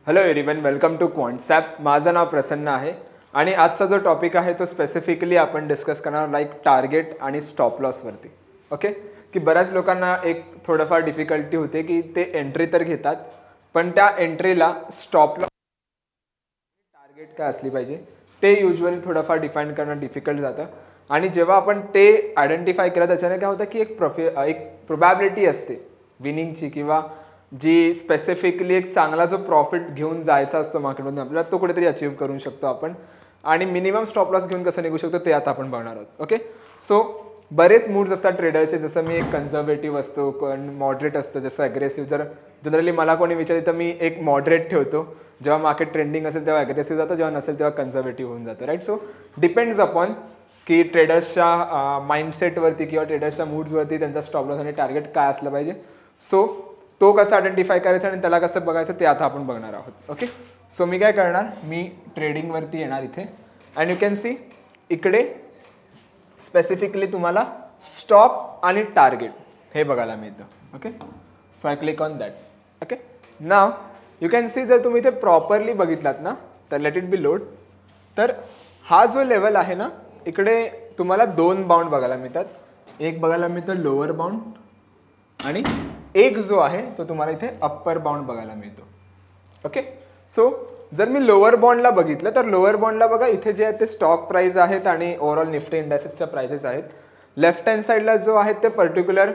Hello everyone, welcome to Quantsapp. माझं नाव प्रसन्न आहे आणि आजचा जो टॉपिक आहे तो स्पेसिफिकली आपण डिस्कस करणार लाईक टार्गेट आणि स्टॉप लॉसवरती. ओके, की बऱ्याच लोकांना एक थोडंफार डिफिकल्टी होते की ते एंट्री तर घेतात पण त्या एंट्रीला स्टॉप लॉस टार्गेट काय असली पाहिजे ते युजली थोडंफार डिफाईन करणं डिफिकल्ट जातं. आणि जेव्हा आपण ते आयडेंटिफाय केलं त्याच्याने काय होतं की एक प्रोबॅबिलिटी असते विनिंगची किंवा जी स्पेसिफिकली एक चांगला जो प्रॉफिट घेऊन जायचा असतो मार्केटमधून आपल्याला तो कुठेतरी अचीव्ह करू शकतो आपण. आणि मिनिमम स्टॉप लॉस घेऊन कसं निघू शकतो ते आता आपण बघणार आहोत. ओके, सो बरेच मूड्स असतात ट्रेडरचे. जसं मी एक कन्झर्वेटिव्ह असतो, कोण मॉडरेट असतं, जसं अग्रेसिव्ह. जर जनरली मला कोणी विचारले तर मी एक मॉडरेट ठेवतो. जेव्हा मार्केट ट्रेंडिंग असेल तेव्हा अग्रेसिव्ह जातं, जेव्हा नसेल तेव्हा कन्झर्वेटिव्ह होऊन जातं. राईट, सो डिपेंड्स अपॉन की ट्रेडर्सच्या माइंडसेटवरती किंवा ट्रेडर्सच्या मूड्सवरती त्यांचा स्टॉप लॉस आणि टार्गेट काय असलं पाहिजे. सो तो कसा आयडेंटिफाय करायचा आणि त्याला कसं बघायचं ते आता आपण बघणार आहोत. ओके, सो मी काय करणार, मी ट्रेडिंगवरती येणार इथे अँड यू कॅन सी इकडे स्पेसिफिकली तुम्हाला स्टॉप आणि टार्गेट हे बघायला मिळतं. Okay, so I click on that. Okay, now you can C जर तुम्ही इथे प्रॉपरली बघितलात ना तर लेट इट बी लोड. तर हा जो लेवल आहे ना इकडे तुम्हाला दोन बाउंड बघायला मिळतात. एक बघायला मिळतं लोअर बाउंड आणि एक जो आहे तो तुम्हाला इथे अप्पर बाउंड बघायला मिळतो. ओके, सो जर मी लोअर बाउंडला बघितलं तर लोअर बाउंडला बघा इथे जे आहे ते स्टॉक प्राइस आहेत आणि ओव्हरऑल निफ्टी इंडेक्सेसच्या प्राइसेस आहेत. लेफ्ट हँड साईडला जो आहे ते पर्टिक्युलर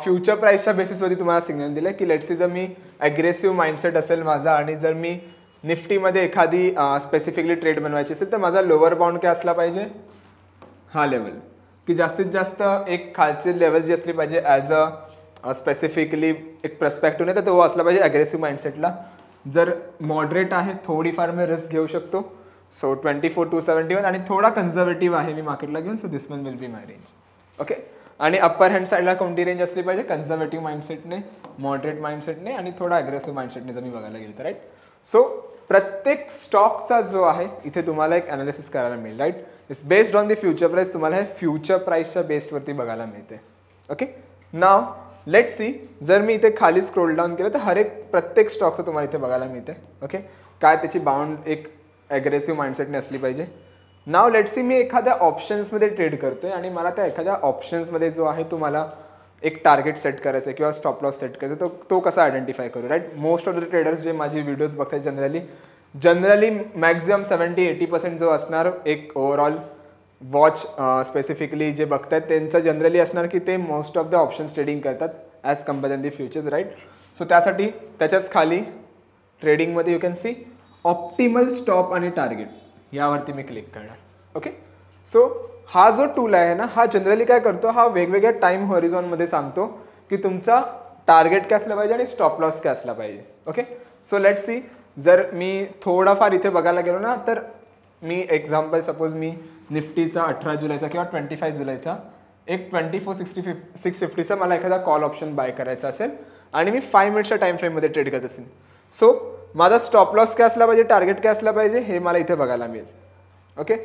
फ्युचर प्राइसच्या बेसिसवरती तुम्हाला सिग्नल दिलं की लेट्स सी जर मी ॲग्रेसिव्ह माइंडसेट असेल माझा आणि जर मी निफ्टीमध्ये एखादी स्पेसिफिकली ट्रेड बनवायची असेल तर माझा लोअर बाउंड काय असला पाहिजे, हा लेवल, की जास्तीत जास्त एक खालची लेवल जी असली पाहिजे ॲज अ स्पेसिफिकली एक पर्स्पेक्टिव्ह नाही तर तो असला पाहिजे ॲग्रेसिव्ह माइंडसेटला. जर मॉडरेट आहे थोडीफार मी रिस्क घेऊ शकतो, सो 24,271 आणि थोडा कन्झर्वेटिव्ह आहे मी मार्केटला घेऊन, so this one will be my range. Okay, आणि अप्पर हँड साईडला कोणती रेंज असली पाहिजे, कन्झर्वेटिव्ह माइंडसेटने, मॉडरेट माइंडसेटने आणि थोडा ॲग्रेसिव्ह माइंडसेटने जर मी बघायला गेलं तर. राईट, सो प्रत्येक स्टॉकचा जो आहे इथे तुम्हाला एक ॲनालिसिस करायला मिळेल. Right, it's based on the future price. तुम्हाला हे फ्युचर प्राईसच्या बेसवरती बघायला मिळते. ओके, नाव लेट्स सी जर मी इथे खाली स्क्रोल डाऊन केलं तर प्रत्येक स्टॉकचं तुम्हाला इथे बघायला मिळते. ओके, काय त्याची बाउंड एक ॲग्रेसिव्ह माइंडसेटने असली पाहिजे. नाव लेट्स सी मी एखाद्या ऑप्शन्समध्ये ट्रेड करतोय आणि मला त्या एखाद्या ऑप्शन्समध्ये जो आहे तुम्हाला एक टार्गेट सेट करायचं आहे किंवा स्टॉप लॉस सेट करायचा आहे तो कसा आयडेंटिफाय करू. Right, most of the traders जे माझी व्हिडिओज बघतात जनरली मॅक्झिमम 70-80% जो असणार एक ओव्हरऑल वॉच स्पेसिफिकली जे बघतात त्यांचं जनरली असणार की ते most of the options trading करतात as compare the futures. Right, so त्यासाठी त्याच्याच खाली ट्रेडिंगमध्ये you can see optimal stop आणि टार्गेट यावरती मी क्लिक करणार. ओके, सो हा जो टूल आहे ना हा जनरली काय करतो, हा वेगवेगळ्या टाईम हॉरिझॉनमध्ये सांगतो की तुमचा टार्गेट काय असला पाहिजे आणि स्टॉप लॉस काय असला पाहिजे. ओके, सो लेट्स सी जर मी थोडाफार इथे बघायला गेलो ना तर मी एक्झाम्पल सपोज मी निफ्टीचा 18 जुलैचा किंवा 25 जुलैचा एक 24,650चा मला एखादा कॉल ऑप्शन बाय करायचा असेल आणि मी 5 मिनिट्सच्या टाइम फ्रेममध्ये ट्रेड करत असेल, सो माझा स्टॉप लॉस काय असला पाहिजे, टार्गेट काय असला पाहिजे हे मला इथे बघायला मिळेल. ओके,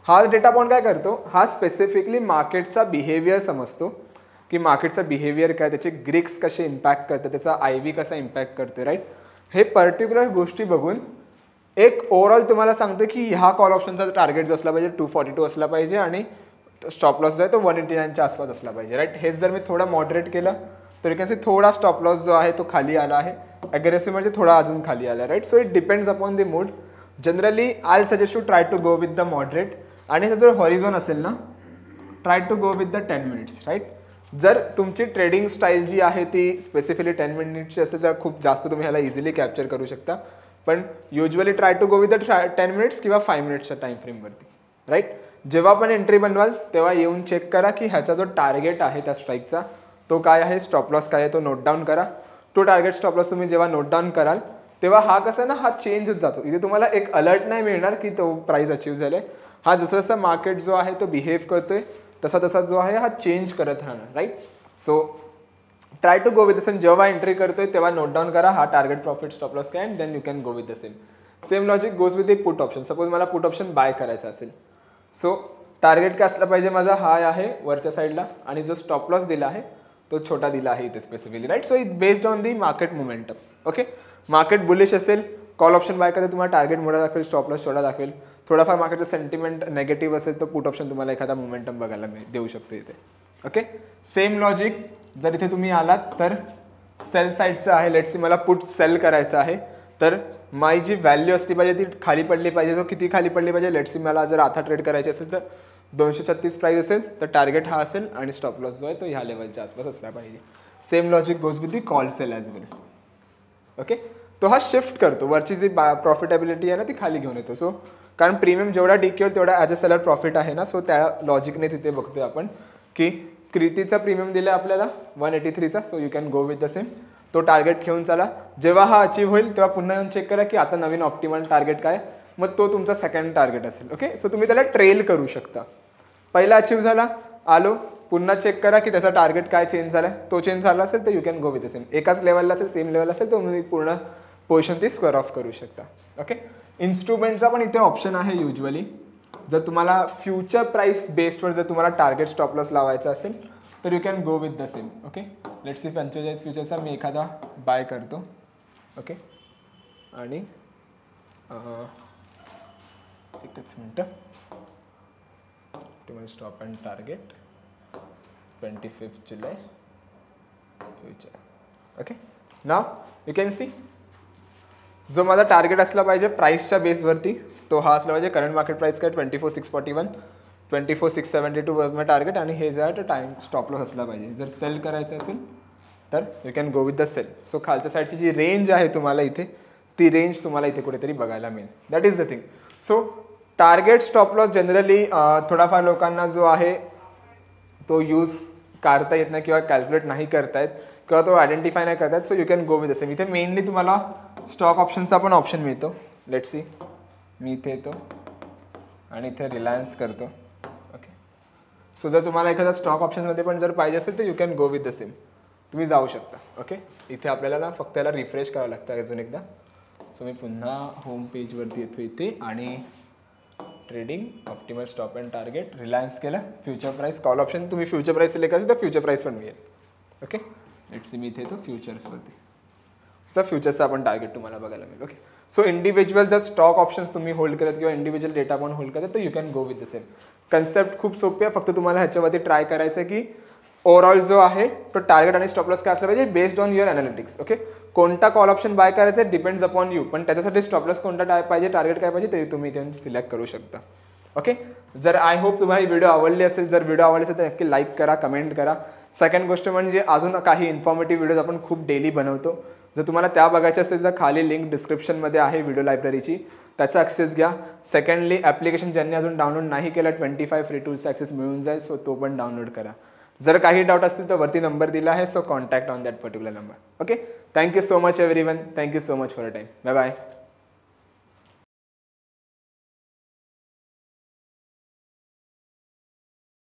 हा डेटा पॉइंट काय करतो, हा स्पेसिफिकली मार्केटचा बिहेवियर समजतो की मार्केटचा बिहेवियर काय, त्याचे ग्रिक्स कसे इम्पॅक्ट करतात, त्याचा IV कसा इम्पॅक्ट करतो. राईट, हे पर्टिक्युलर गोष्टी बघून एक ओव्हरऑल तुम्हाला सांगतो की ह्या कॉल ऑप्शनचा टार्गेट जो असला पाहिजे 242 असला पाहिजे आणि स्टॉप लॉस जो आहे तो 189च्या आसपास असला पाहिजे. राईट, हेच जर मी थोडा मॉडरेट केलं तर यू कॅन सी थोडा स्टॉप लॉस जो आहे तो खाली आला आहे, ॲग्रेसिव्ह म्हणजे थोडा अजून खाली आला. Right, so it depends upon the mood. Generally I suggest to try to go with the moderate आणि जर हॉरिझॉन असेल ना try to go with the 10 minutes. Right, जर तुमची ट्रेडिंग स्टाईल जी आहे ती स्पेसिफिकली 10 मिनिट्सची असेल तर खूप जास्त तुम्ही ह्याला इझिली कॅप्चर करू शकता, पण usually try to go with the 10 minutes किंवा 5 मिनिट्सच्या टाईम फ्रेमवरती. राईट, जेव्हा पण एंट्री बनवाल तेव्हा येऊन चेक करा की ह्याचा जो टार्गेट आहे त्या स्ट्राईकचा तो काय आहे, स्टॉप लॉस काय आहे तो नोट डाऊन करा. तो टार्गेट स्टॉप लॉस तुम्ही जेव्हा नोट डाऊन कराल तेव्हा हा कसा ना हा चेंज होत जातो. इथे तुम्हाला एक अलर्ट नाही मिळणार की तो प्राइस अचीव झाले, हा जसं जसं मार्केट जो आहे तो बिहेव करतोय तसा तसा जो आहे हा चेंज करत राहणार. Right, so try to go with the same. जेव्हा एंट्री करतोय तेव्हा नोट डाऊन करा हा टार्गेट प्रॉफिट स्टॉप लॉस काय, and then you can go with the same. Same logic goes with एक पुट ऑप्शन. सपोज मला पुट ऑप्शन बाय करायचा असेल, सो टार्गेट काय असला पाहिजे माझा हा आहे वरच्या साईडला आणि जो स्टॉप लॉस दिला आहे तो छोटा दिला आहे इथे specifically. Right, so it based on the market momentum. Okay, market bullish असेल कॉल ऑप्शन बाय करता तुम्हाला टार्गेट मोठा दाखवेल, स्टॉप लॉस छोटा दाखवेल. थोडाफार मार्केटचं सेंटिमेंट नेगेटिव्ह असेल तर पुट ऑप्शन तुम्हाला एखादा मोमेंटम बघायला देऊ शकतो इथे. ओके, सेम लॉजिक जर इथे तुम्ही आलात तर सेल साईडचं आहे. लेट्स सी मला पुट सेल करायचं आहे, तर माझी जी व्हॅल्यू असली पाहिजे ती खाली पडली पाहिजे. जो किती खाली पडली पाहिजे, लेट्स सी मला जर आता ट्रेड करायची असेल तर 236 प्राइस असेल तर टार्गेट हा असेल आणि स्टॉप लॉस जो आहे तो ह्या लेवलच्या आसपास असला पाहिजे. Same logic goes with the call sell as well. Okay, तो हा शिफ्ट करतो, वरची जी प्रॉफिटेबिलिटी आहे ना ती खाली घेऊन येतो. सो कारण प्रीमियम जेवढा डिके होईल तेवढा ॲज अ सेलर प्रॉफिट आहे ना, सो त्या लॉजिकने तिथे बघतोय आपण की क्रितीचा प्रीमियम दिला आपल्याला 183चा. So you can go with the same. तो टार्गेट घेऊन चला. जेव्हा हा अचीव्ह होईल तेव्हा पुन्हा येऊन चेक करा की आता नवीन ऑप्टिमल टार्गेट काय, मग तो तुमचा सेकंड टार्गेट असेल. ओके, सो तुम्ही त्याला ट्रेल करू शकता. पहिला अचीव्ह झाला, आलो, पुन्हा चेक करा की त्याचा टार्गेट काय चेंज झाला. तो चेंज झाला असेल तर you can go with the same. एकाच लेवलला असेल, सेम लेवल असेल तर तुम्ही पूर्ण पोझिशन ती स्क्वेअर ऑफ करू शकता. ओके, इन्स्ट्रुमेंटचा पण इथे ऑप्शन आहे युजली. जर तुम्हाला फ्युचर प्राइस बेस्डवर जर तुम्हाला टार्गेट स्टॉप लॉस लावायचा असेल तर you can go with the same. Okay, let's see franchises फ्युचरचा मी एखादा बाय करतो. ओके, आणि एकच मिनटं. स्टॉप अँड टार्गेट 25 जुलै future. Okay, now you can see जो माझा टार्गेट असला पाहिजे प्राईसच्या बेसवरती तो हा असला पाहिजे. करंट मार्केट प्राइस काय 24,641, 24,672 वॉज माय टार्गेट आणि हे जे आहे तो टाइम स्टॉप लॉस असला पाहिजे. जर सेल करायचं असेल तर you can go with the sell. So खालच्या साईडची जी रेंज आहे तुम्हाला इथे, ती रेंज तुम्हाला इथे कुठेतरी बघायला मिळेल. That is the thing. So target stop loss generally थोडाफार लोकांना जो आहे तो यूज करता येत नाही किंवा कॅल्क्युलेट नाही करतायत किंवा तो आयडेंटिफाय नाही करतायत. So you can go with the same. इथे मेनली तुम्हाला स्टॉक ऑप्शनचा पण ऑप्शन मिळतो. लेट्स सी, मी इथे येतो आणि इथे रिलायन्स करतो. ओके, सो जर तुम्हाला एखादा स्टॉक ऑप्शनमध्ये पण जर पाहिजे असेल तर you can go with the same. तुम्ही जाऊ शकता. ओके, इथे आपल्याला ना फक्त याला रिफ्रेश करावं लागतं अजून एकदा. सो मी पुन्हा होम पेजवरती येतो इथे आणि trading, optimal stop and target, Reliance केलं. फ्युचर प्राईस कॉल ऑप्शन तुम्ही फ्युचर प्राईस सिलेक्ट असेल तर फ्युचर प्राईस पण मिळेल. ओके, लेट्स सी मी इथे येतो फ्युचर्सवरती. फ्युचर्सचा आपण टार्गेट तुम्हाला बघायला मिळेल. ओके, सो इंडिव्हिज्युअल जर स्टॉक ऑप्शन्स तुम्ही होल्ड करत किंवा इंडिव्हिज्युअल डेटा पण होल्ड करत तर you can go with the same. Concept खूप सोपी आहे. फक्त तुम्हाला ह्याच्यावरती ट्राय करायचं आहे की ओव्हरऑल जो आहे तो टार्गेट आणि स्टॉप लॉस काय असला पाहिजे based on your analytics. Okay, कोणता कॉल ऑप्शन बाय करायचा आहे डिपेंड्स अपॉन यू, पण त्याच्यासाठी स्टॉप लॉस कोणता पाहिजे, टार्गेट काय पाहिजे ते तुम्ही इथे सिलेक्ट करू शकता. ओके, जर आय होप तुम्हाला व्हिडिओ आवडली असेल, जर व्हिडिओ आवडली असेल तर नक्की लाईक करा, कमेंट करा. सेकंड गोष्ट म्हणजे अजून काही इन्फॉर्मेटिव्ह व्हिडिओज आपण खूप डेली बनवतो. जर तुम्हाला त्या बघायच्या असतील तर खाली लिंक डिस्क्रिप्शनमध्ये आहे व्हिडिओ लायब्ररीची, त्याचा ॲक्सेस घ्या. सेकंडली ॲप्लिकेशन ज्यांनी अजून डाउनलोड नाही केलं 25 फ्री टूल्सचा ॲक्सेस मिळून जाईल. सो तो पण डाउनलोड करा. जर काही डाऊट असतील तर वरती नंबर दिला आहे. So contact on that particular number. Okay, thank you so much everyone. Thank you so much for a time. Bye bye.